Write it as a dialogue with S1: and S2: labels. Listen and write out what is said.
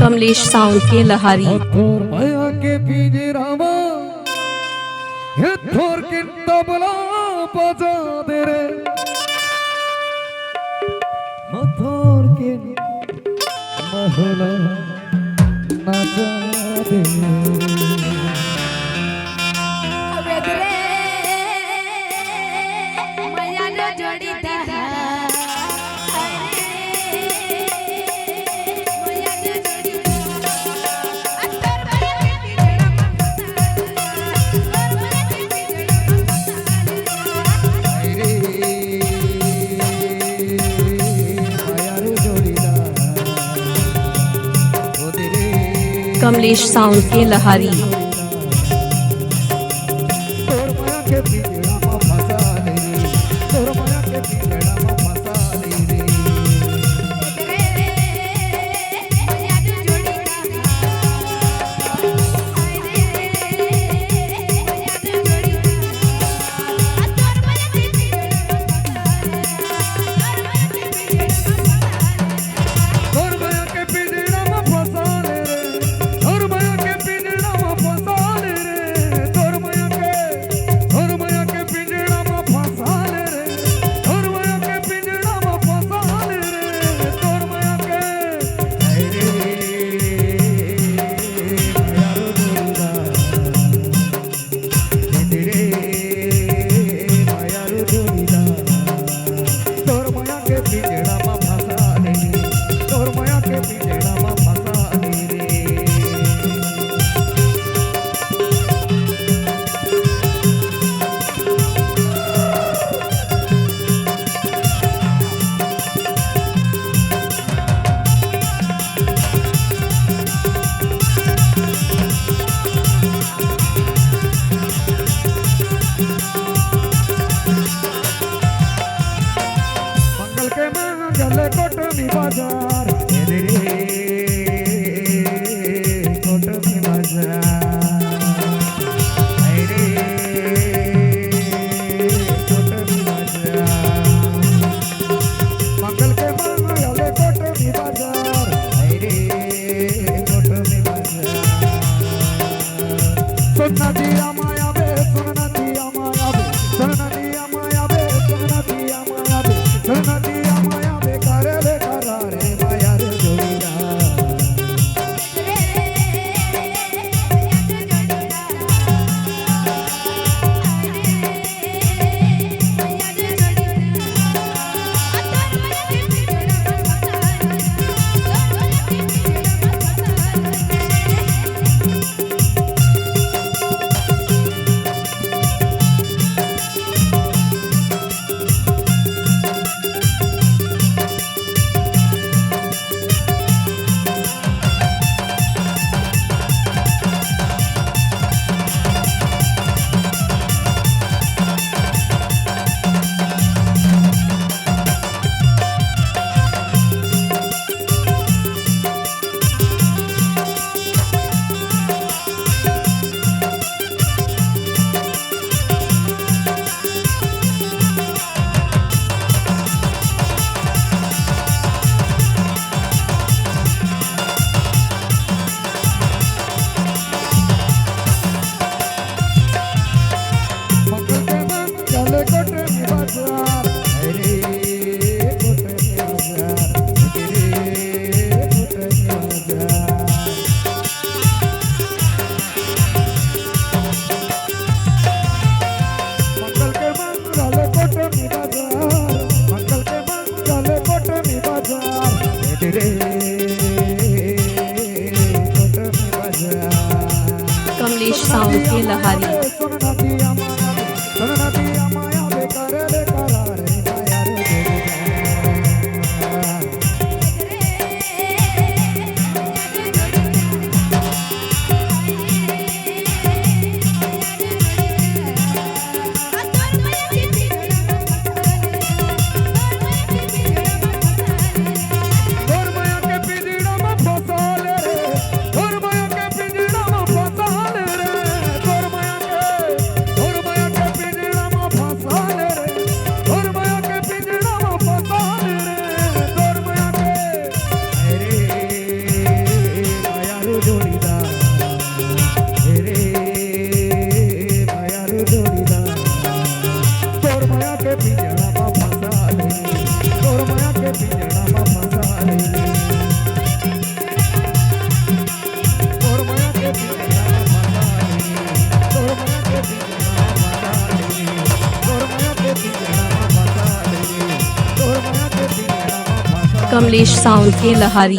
S1: Kamlesh sound के लहारी।
S2: माया के पिंजरावा ये थोर के तबला बजा दे रे, थोर के महला नचा दे
S1: कमलेश साउंड के लहारी।
S2: गले कोटमी बाजार रे कोटमी बाजार रे कोटमी बाजार मंगल के गले कोटमी बाजार रे कोटमी बाजार सुनना दिया माया बे सुनना दिया माया बे सुनना दिया माया बे सुनना दिया माया बे सुनना दिया माया
S1: कमलेश साउंड के लहारी। कमलेश साउंड के लहारी